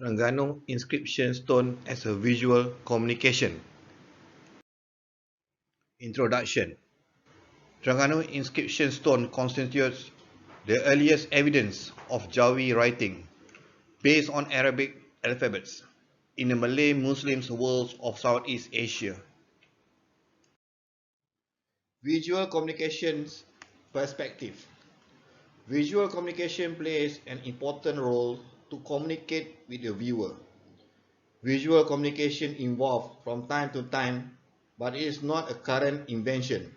Terengganu inscription stone as a visual communication. Introduction. Terengganu inscription stone constitutes the earliest evidence of Jawi writing based on Arabic alphabets in the Malay Muslim world of Southeast Asia. Visual communications perspective. Visual communication plays an important role to communicate with the viewer. Visual communication evolves from time to time, but it is not a current invention.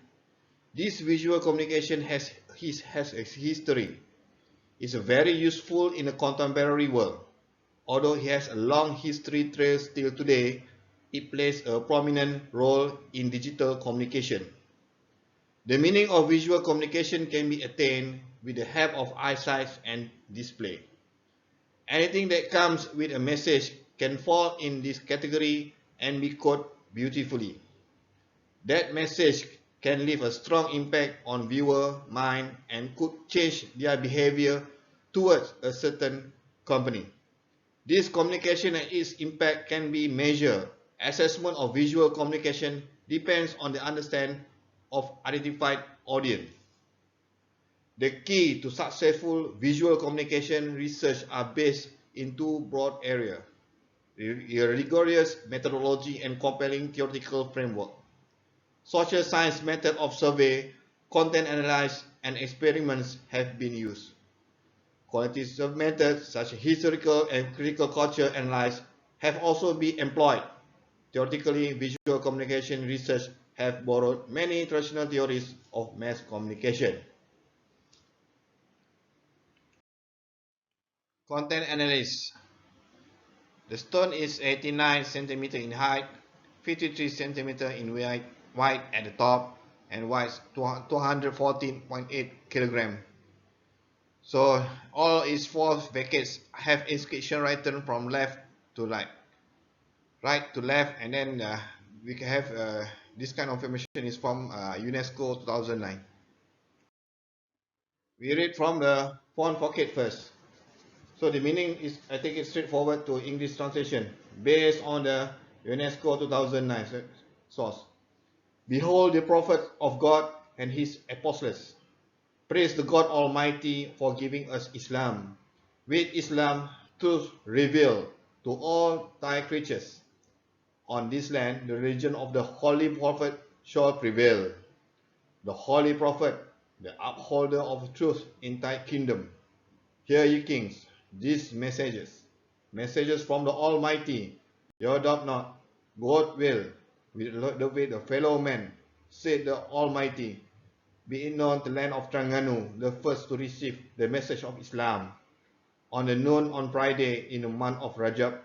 This visual communication has a history. It's very useful in the contemporary world. Although it has a long history trail still today, it plays a prominent role in digital communication. The meaning of visual communication can be attained with the help of eyesight and display. Anything that comes with a message can fall in this category and be coded beautifully. That message can leave a strong impact on viewer mind and could change their behavior towards a certain company. This communication and its impact can be measured. Assessment of visual communication depends on the understanding of identified audience. The key to successful visual communication research are based in two broad areas: rigorous methodology and compelling theoretical framework. Social science method of survey, content analysis, and experiments have been used. Quantitative methods such as historical and critical culture analysis have also been employed. Theoretically, visual communication research have borrowed many traditional theories of mass communication. Content analysis. The stone is 89 cm in height, 53 cm in wide at the top, and weighs 214.8 kg. So all its four facets have inscription written from left to right to left, and then we can have this kind of information is from UNESCO 2009. We read from the font pocket first. So the meaning is, I take it straightforward to English translation based on the UNESCO 2009 source. Behold the prophet of God and his apostles. Praise the God Almighty for giving us Islam. With Islam, truth revealed to all thy creatures. On this land, the religion of the Holy Prophet shall prevail. The Holy Prophet, the upholder of truth in thy kingdom. Hear ye kings, these messages from the Almighty. You doubt not, God will, with the fellow men, said the Almighty, be it known the land of Terengganu, the first to receive the message of Islam, on the noon on Friday in the month of Rajab,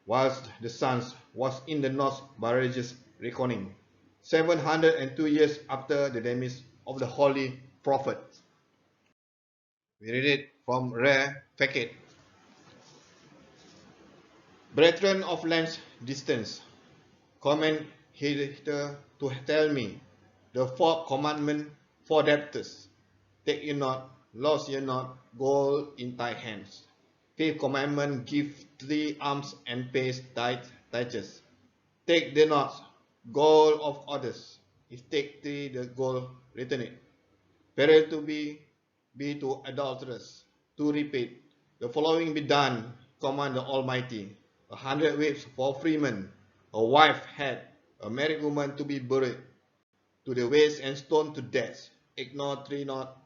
whilst the sun was in the north by religious reckoning, 702 years after the demise of the Holy Prophet. We read it from Rare Packet. Brethren of length distance, comment hither to tell me the fourth commandment for debtors. Take ye not, lose ye not, gold in thy hands. Fifth commandment, give 3 alms and pay tithes. Take the not gold of others. If take thee the gold, return it. Peril to be to adulterers. To repeat, the following be done, command the Almighty. 100 whips for freemen. A wife had a married woman to be buried to the waist and stoned to death. Ignore 3 not,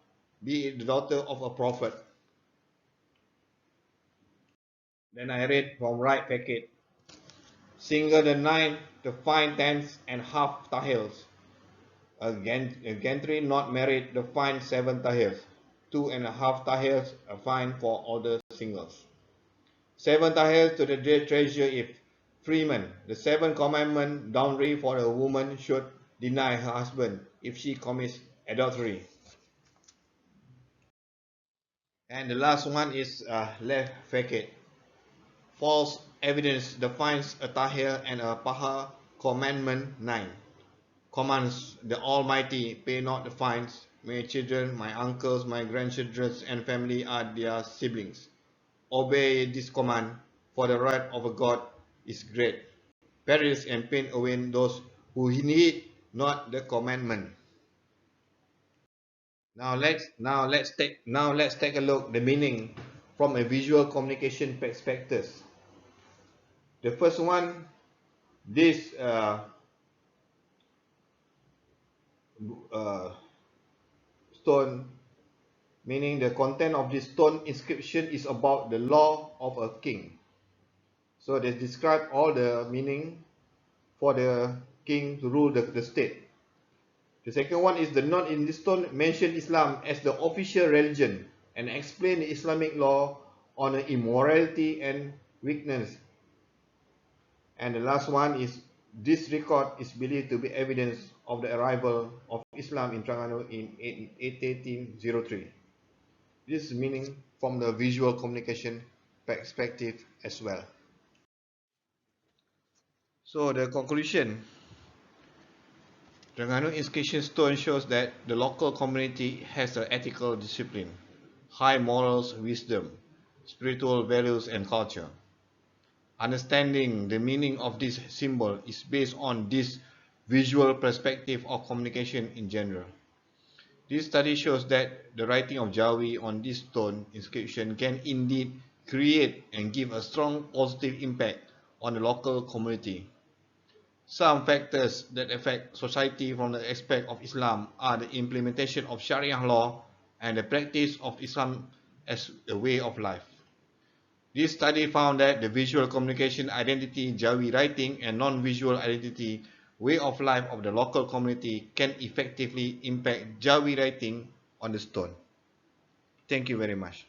be the daughter of a prophet. Then I read from right packet. Single the 9, the fine 10s and half tahils. A gentry not married, the fine 7 tahils. 2.5 tahils, a fine for older singles. 7 tahils to the treasure if freeman. The 7th commandment, dowry for a woman should deny her husband if she commits adultery. And the last one is left packet. False evidence defines a tahir and a paha. Commandment 9 commands the Almighty, pay not the fines. My children, my uncles, my grandchildren and family are their siblings. Obey this command, for the right of a God is great. Perish and pain away those who need not the commandment. Now let's take a look the meaning from a visual communication perspective. The first one, this uh, stone, meaning the content of this stone inscription is about the law of a king. So they describe all the meaning for the king to rule the state. The second one is the note in this stone mention Islam as the official religion and explain the Islamic law on immorality and weakness. And the last one is this record is believed to be evidence of the arrival of Islam in Terengganu in 1803. This is meaning from the visual communication perspective as well. So the conclusion, Terengganu inscription stone shows that the local community has an ethical discipline, high morals, wisdom, spiritual values and culture. Understanding the meaning of this symbol is based on this visual perspective of communication in general. This study shows that the writing of Jawi on this stone inscription can indeed create and give a strong positive impact on the local community. Some factors that affect society from the aspect of Islam are the implementation of Sharia law and the practice of Islam as a way of life. This study found that the visual communication identity, Jawi writing, and non-visual identity, way of life of the local community can effectively impact Jawi writing on the stone. Thank you very much.